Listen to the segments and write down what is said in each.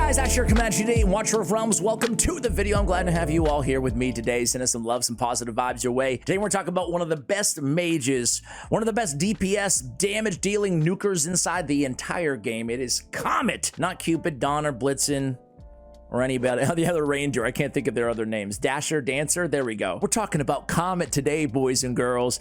guys, Asher Khamet today, Watcher of Realms. Welcome to the video. I'm glad to have you all here with me today. Sending some love, some positive vibes your way. Today we're talking about one of the best mages, one of the best DPS damage dealing nukers inside the entire game. It is Khamet, not Cupid, Donner, Blitzen, or anybody, the other ranger. I can't think of their other names. Dasher, Dancer, there we go. We're talking about Khamet today, boys and girls.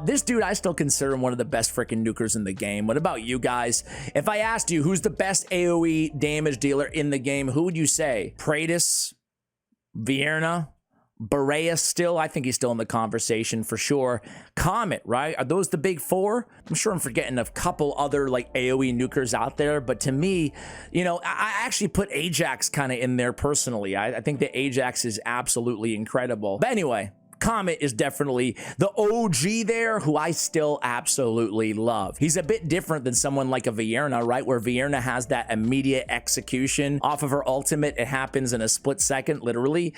This dude, I still consider him one of the best freaking nukers in the game. What about you guys? If I asked you who's the best AoE damage dealer in the game, who would you say? Praetus, Vierna, Berea still? I think he's still in the conversation for sure. Khamet, right? Are those the big four? I'm sure I'm forgetting a couple other like AoE nukers out there, but to me, you know, I actually put Ajax kind of in there personally. I think that Ajax is absolutely incredible. But anyway, Khamet is definitely the OG there, who I still absolutely love. He's a bit different than someone like a Vierna, right? Where Vierna has that immediate execution off of her ultimate. It happens in a split second, literally.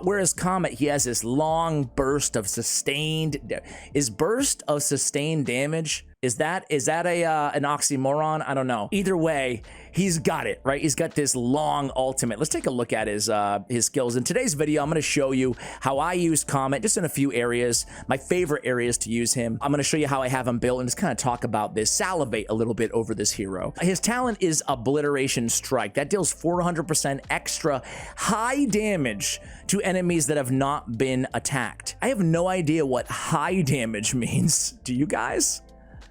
Whereas Khamet, he has this long burst of sustained... Is burst of sustained damage... Is that an oxymoron? I don't know. Either way, he's got it, right? He's got this long ultimate. Let's take a look at his skills. In today's video, I'm going to show you how I use Khamet just in a few areas, my favorite areas to use him. I'm going to show you how I have him built and just kind of talk about this, salivate a little bit over this hero. His talent is Obliteration Strike. That deals 400% extra high damage to enemies that have not been attacked. I have no idea what high damage means. Do you guys?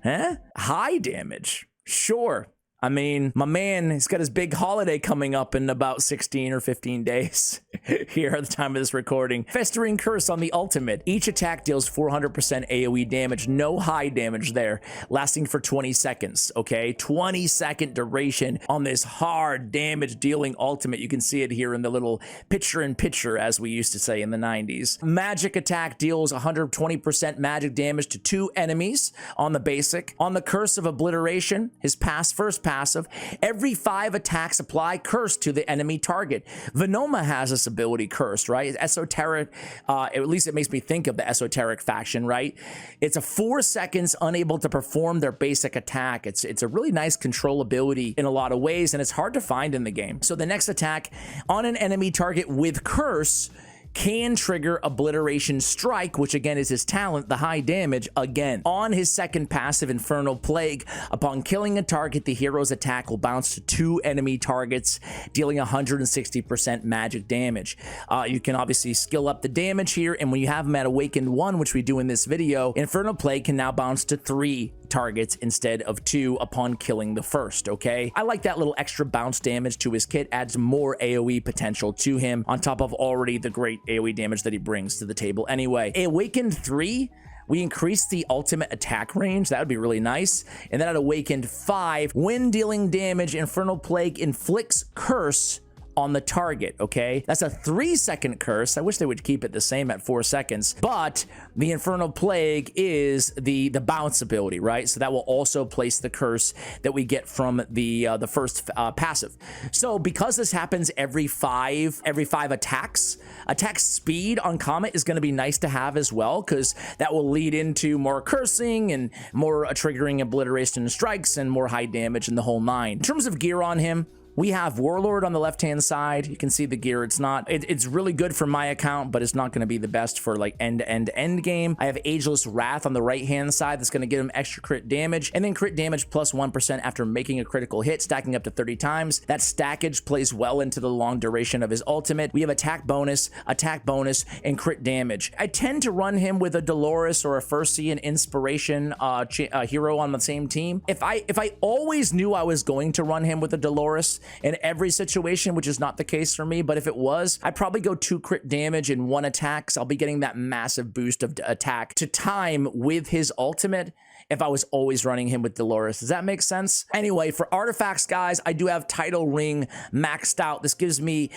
Huh? High damage? Sure. I mean, my man, he's got his big holiday coming up in about 16 or 15 days here at the time of this recording. Festering Curse on the ultimate. Each attack deals 400% AoE damage, no high damage there, lasting for 20 seconds, okay? 20-second duration on this hard damage dealing ultimate. You can see it here in the little picture-in-picture, as we used to say in the 90s. Magic attack deals 120% magic damage to 2 enemies on the basic. On the Curse of Obliteration, his first passive, every 5 attacks apply curse to the enemy target. Venoma has this ability, cursed, right? It's esoteric, at least it makes me think of the esoteric faction, right? It's a 4 seconds unable to perform their basic attack. It's a really nice controllability in a lot of ways, and it's hard to find in the game. So the next attack on an enemy target with curse can trigger Obliteration Strike, which again is his talent, the high damage, again. On his second passive, Infernal Plague, upon killing a target, the hero's attack will bounce to 2 enemy targets, dealing 160% magic damage. You can obviously skill up the damage here, and when you have him at Awakened 1, which we do in this video, Infernal Plague can now bounce to 3 targets instead of 2 upon killing the first, okay? I like that little extra bounce damage to his kit, adds more AoE potential to him, on top of already the great AoE damage that he brings to the table anyway. Awakened 3, we increase the ultimate attack range. That would be really nice. And then at Awakened 5, when dealing damage, Infernal Plague inflicts curse on the target, okay? That's a 3-second curse. I wish they would keep it the same at 4 seconds, but the Infernal Plague is the bounce ability, right? So that will also place the curse that we get from the first passive. So because this happens every five attacks, attack speed on Khamet is going to be nice to have as well, because that will lead into more cursing and more triggering Obliteration Strikes and more high damage and the whole 9. In terms of gear on him, we have Warlord on the left-hand side. You can see the gear. It's really good for my account, but it's not going to be the best for like end game. I have Ageless Wrath on the right-hand side. That's going to give him extra crit damage, and then crit damage plus 1% after making a critical hit, stacking up to 30 times. That stackage plays well into the long duration of his ultimate. We have attack bonus, and crit damage. I tend to run him with a Dolores or a Fircy and Inspiration hero on the same team. If I always knew I was going to run him with a Dolores in every situation, which is not the case for me, but if it was, I'd probably go 2 crit damage in 1 attack, so I'll be getting that massive boost of attack to time with his ultimate if I was always running him with Dolores. Does that make sense? Anyway, for artifacts, guys, I do have Tidal Ring maxed out. This gives me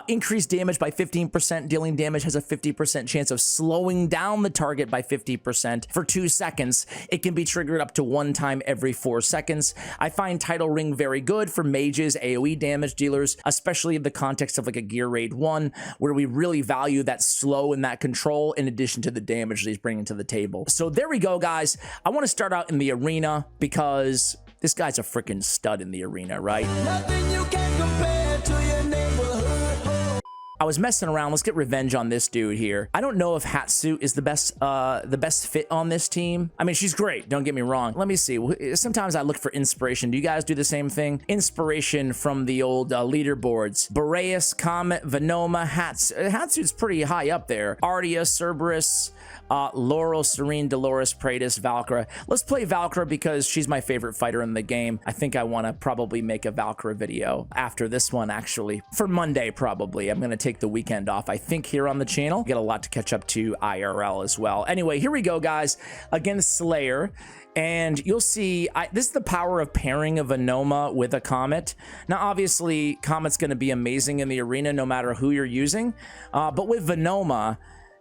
increased damage by 15%. Dealing damage has a 50% chance of slowing down the target by 50% for 2 seconds. It can be triggered up to 1 time every 4 seconds. I find Tidal Ring very good for mages, AoE damage dealers, especially in the context of like a Gear Raid 1, where we really value that slow and that control in addition to the damage that he's bringing to the table. So there we go, guys. I want to start out in the arena because This guy's a freaking stud in the arena, right? Nothing you can compare to your neighborhood. I was messing around. Let's get revenge on this dude here. I don't know if Hatsuit is the best fit on this team. I mean, she's great. Don't get me wrong. Let me see. Sometimes I look for inspiration. Do you guys do the same thing? Inspiration from the old leaderboards. Boreas, Khamet, Venoma, Hatsuit's pretty high up there. Ardia, Cerberus, Laurel, Serene, Dolores, Praetus, Valkyra. Let's play Valkyra because she's my favorite fighter in the game. I think I want to probably make a Valkyra video after this one, actually. For Monday, probably. I'm going to take the weekend off, I think, here on the channel. Get a lot to catch up to IRL as well. Anyway, here we go, guys. Against Slayer. And you'll see, this is the power of pairing a Venoma with a Khamet. Now, obviously, Khamet's going to be amazing in the arena no matter who you're using. But with Venoma,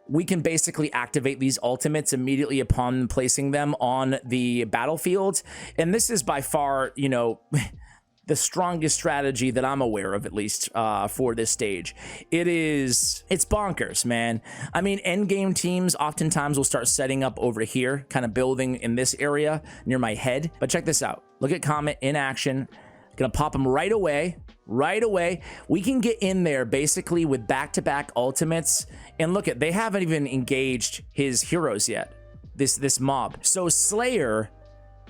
we can basically activate these ultimates immediately upon placing them on the battlefield. And this is by far, you know, the strongest strategy that I'm aware of, at least for this stage. It's bonkers, man. I mean, endgame teams oftentimes will start setting up over here, kind of building in this area near my head. But check this out. Look at Khamet in action. Gonna pop him right away. Right away. We can get in there basically with back-to-back ultimates. And look at, they haven't even engaged his heroes yet. This mob. So Slayer,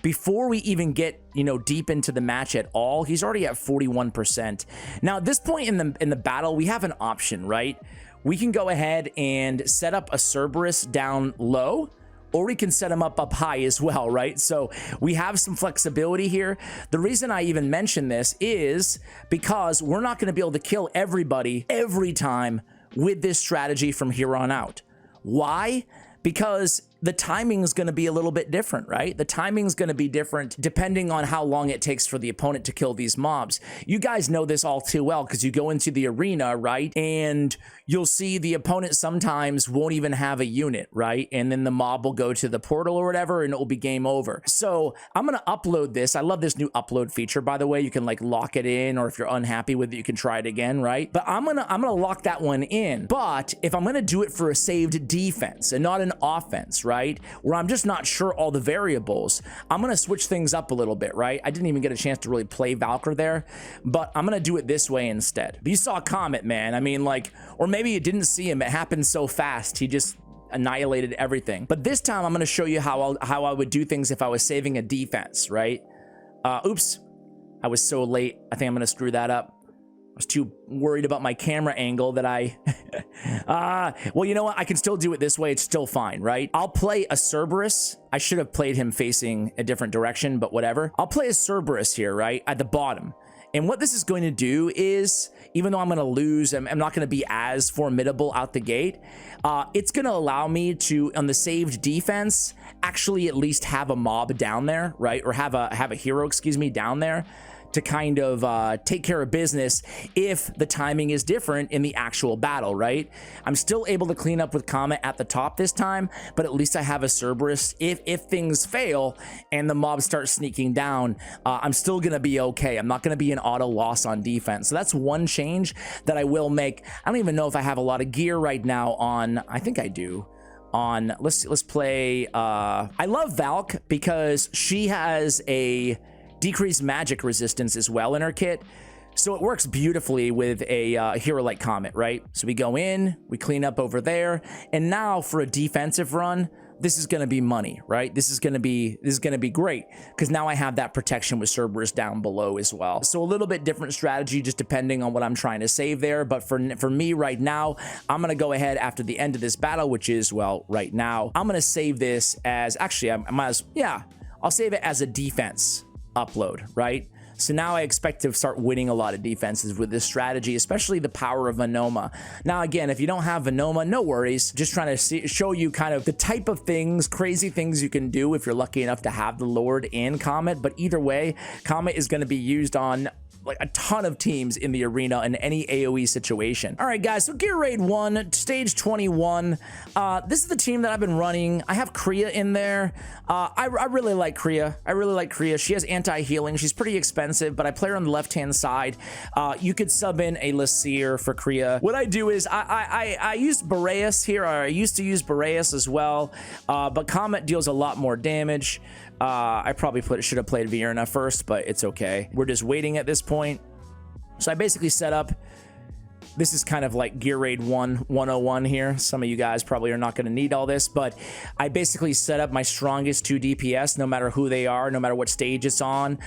before we even get, you know, deep into the match at all, he's already at 41%. Now, at this point in the battle, we have an option, right? We can go ahead and set up a Cerberus down low, or we can set him up high as well, right? So we have some flexibility here. The reason I even mention this is because we're not going to be able to kill everybody every time with this strategy from here on out. Why? Because the timing is going to be a little bit different, right? The timing is going to be different depending on how long it takes for the opponent to kill these mobs. You guys know this all too well because you go into the arena, right? And you'll see the opponent sometimes won't even have a unit, right? And then the mob will go to the portal or whatever and it will be game over. So I'm going to upload this. I love this new upload feature, by the way. You can like lock it in, or if you're unhappy with it, you can try it again, right? But I'm going to lock that one in. But if I'm going to do it for a saved defense and not an offense, right, where I'm just not sure all the variables, I'm going to switch things up a little bit, right? I didn't even get a chance to really play Valkyra there, but I'm going to do it this way instead. But you saw Khamet, man. I mean, like, or maybe you didn't see him. It happened so fast. He just annihilated everything. But this time I'm going to show you how I would do things if I was saving a defense, right? Oops. I was so late. I think I'm going to screw that up. I was too worried about my camera angle that I... well, you know what? I can still do it this way. It's still fine, right? I'll play a Cerberus. I should have played him facing a different direction, but whatever. I'll play a Cerberus here, right? At the bottom. And what this is going to do is, even though I'm going to lose, I'm not going to be as formidable out the gate, it's going to allow me to, on the saved defense, actually at least have a mob down there, right? Or have a hero, excuse me, down there to kind of take care of business if the timing is different in the actual battle, right? I'm still able to clean up with Khamet at the top this time, but at least I have a Cerberus. If things fail and the mobs start sneaking down, I'm still gonna be okay. I'm not gonna be an auto loss on defense. So that's one change that I will make. I don't even know if I have a lot of gear right now on, I think I do. On, let's play, I love Valk because she has a decreased magic resistance as well in her kit, so it works beautifully with a hero like Khamet, right? So we go in, we clean up over there, and now for a defensive run, this is going to be money, right? This is going to be great because now I have that protection with Cerberus down below as well. So a little bit different strategy just depending on what I'm trying to save there. But for me right now, I'm going to go ahead after the end of this battle, which is, well, right now, I'm going to save this as, actually, I might as, yeah, I'll save it as a defense upload, right? So now I expect to start winning a lot of defenses with this strategy, especially the power of Venoma. Now, again, if you don't have Venoma, no worries. Just trying to show you kind of the type of things, crazy things you can do if you're lucky enough to have the Lord in Khamet. But either way, Khamet is going to be used on like a ton of teams in the arena in any AoE situation. All right, guys, so Gear Raid 1, Stage 21. This is the team that I've been running. I have Kriya in there. I really like Kriya. I really like Kriya. She has anti-healing. She's pretty expensive, but I play her on the left-hand side. You could sub in a Lasir for Kriya. What I do is I use Boreas here, or I used to use Boreas as well, but Khamet deals a lot more damage. I probably should have played Vierna first, but it's okay. We're just waiting at this point. So I basically set up, this is kind of like Gear Raid 101 here. Some of you guys probably are not going to need all this, but I basically set up my strongest 2 DPS, no matter who they are, no matter what stage it's on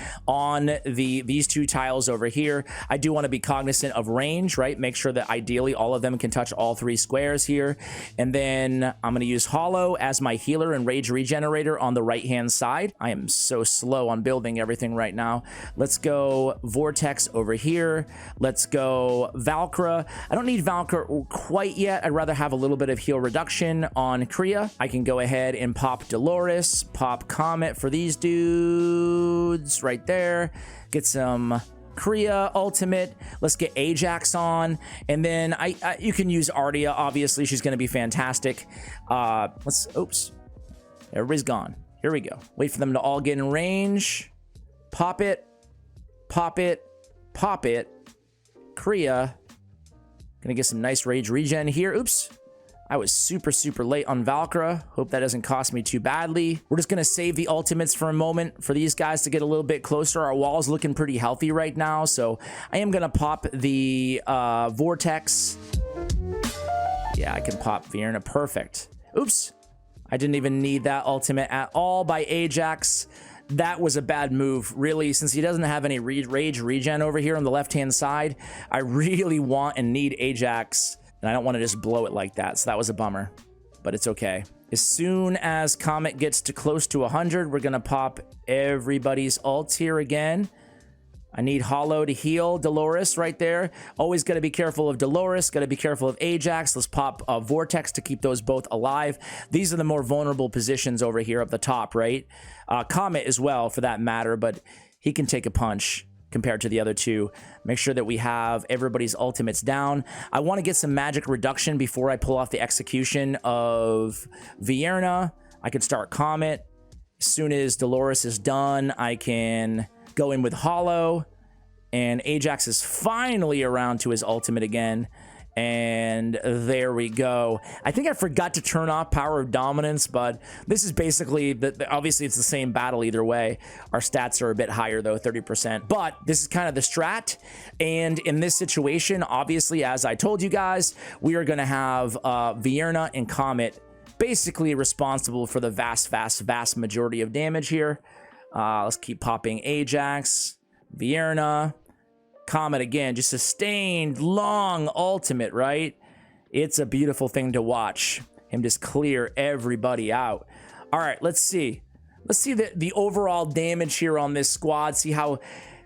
these 2 tiles over here. I do want to be cognizant of range, right? Make sure that ideally all of them can touch all 3 squares here. And then I'm going to use Hollow as my healer and rage regenerator on the right-hand side. I am so slow on building everything right now. Let's go Vortex over here. Let's go Valkyra. I don't need Valkyra quite yet. I'd rather have a little bit of heal reduction on Kriya. I can go ahead and pop Dolores, pop Khamet for these dudes right there. Get some Kriya ultimate. Let's get Ajax on, and then you can use Ardia. Obviously, she's going to be fantastic. Oops, everybody's gone. Here we go. Wait for them to all get in range. Pop it, pop it, pop it. Kriya. Gonna get some nice rage regen here. Oops. I was super late on Valkyra. Hope that doesn't cost me too badly. We're just gonna save the ultimates for a moment for these guys to get a little bit closer. Our wall's looking pretty healthy right now, so I am gonna pop the Vortex. Yeah, I can pop Vierna. Perfect. Oops. I didn't even need that ultimate at all by Ajax. That was a bad move, really, since he doesn't have any rage regen over here on the left-hand side. I really want and need Ajax, and I don't want to just blow it like that, so that was a bummer, but it's okay. As soon as Khamet gets to close to 100, we're going to pop everybody's ults here again. I need Hollow to heal Dolores right there. Always got to be careful of Dolores. Got to be careful of Ajax. Let's pop a Vortex to keep those both alive. These are the more vulnerable positions over here up the top, right? Khamet as well, for that matter, but he can take a punch compared to the other 2. Make sure that we have everybody's ultimates down. I want to get some magic reduction before I pull off the execution of Vierna. I can start Khamet. As soon as Dolores is done, I can go in with Hollow, and Ajax is finally around to his ultimate again, and there we go. I think I forgot to turn off Power of Dominance, but this is basically, obviously it's the same battle either way. Our stats are a bit higher though, 30%, but this is kind of the strat, and in this situation, obviously, as I told you guys, we are going to have Vierna and Khamet basically responsible for the vast majority of damage here. Let's keep popping Ajax, Vierna, Khamet again, just sustained long ultimate, right? It's a beautiful thing to watch him just clear everybody out. All right, let's see. Let's see the overall damage here on this squad, see how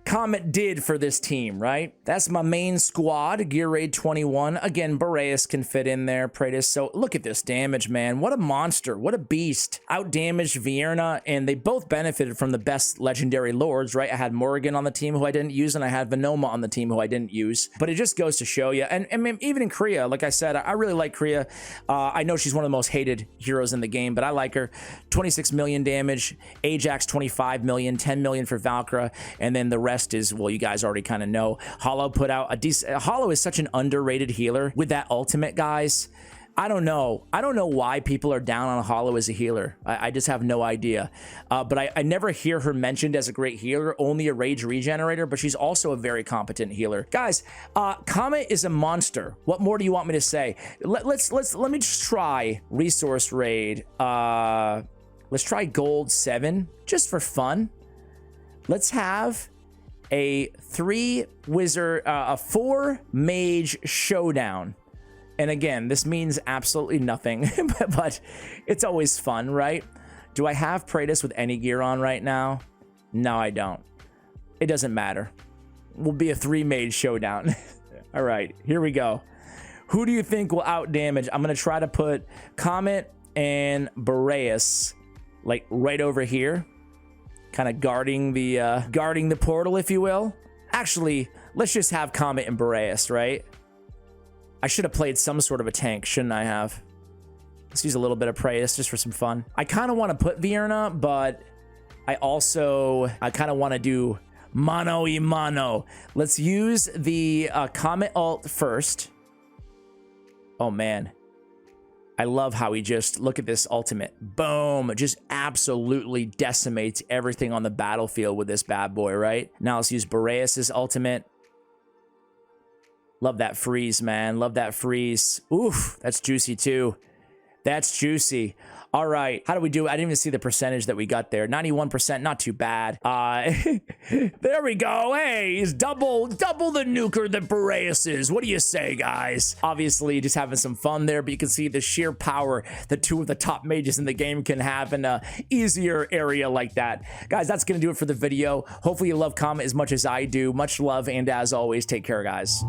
Khamet did for this team, right? That's my main squad, Gear Raid 21. Again, Boreas can fit in there, Praetus. So look at this damage, man. What a monster. What a beast. Out-damaged Vierna, and they both benefited from the best legendary lords, right? I had Morrigan on the team who I didn't use, and I had Venoma on the team who I didn't use. But it just goes to show you. And even in Kriya, like I said, I really like Kriya. I know she's one of the most hated heroes in the game, but I like her. 26 million damage, Ajax 25 million, 10 million for Valkyra, and then the rest is, well, you guys already kind of know. Hollow put out a decent... Hollow is such an underrated healer with that ultimate, guys. I don't know why people are down on Hollow as a healer. I just have no idea. But I never hear her mentioned as a great healer, only a rage regenerator, but she's also a very competent healer. Guys, Khamet is a monster. What more do you want me to say? Let me just try resource raid. Let's try gold 7 just for fun. Let's have a 4 mage showdown. And again, this means absolutely nothing, but it's always fun, right? Do I have Praetus with any gear on right now? No, I don't. It doesn't matter. We'll be a 3 mage showdown. All right, here we go. Who do you think will out damage? I'm going to try to put Khamet and Boreas like right over here, kind of guarding the portal, if you will. Actually, let's just have Khamet and Boreas, right? I should have played some sort of a tank, shouldn't I have? Let's use a little bit of Praetus just for some fun. I kind of want to put Vierna, but I kind of want to do mano y mano. Let's use the Khamet ult first. Oh man, I love how he just, look at this ultimate. Boom. Just absolutely decimates everything on the battlefield with this bad boy, right? Now let's use Boreas's ultimate. Love that freeze, man. Love that freeze. Oof, that's juicy too. That's juicy. All right, how do we do? I didn't even see the percentage that we got there. 91%, not too bad. There we go. Hey, he's double the nuker that Boreas is. What do you say, guys? Obviously, just having some fun there, but you can see the sheer power that two of the top mages in the game can have in a easier area like that. Guys, that's gonna do it for the video. Hopefully you love Khamet as much as I do. Much love, and as always, take care, guys.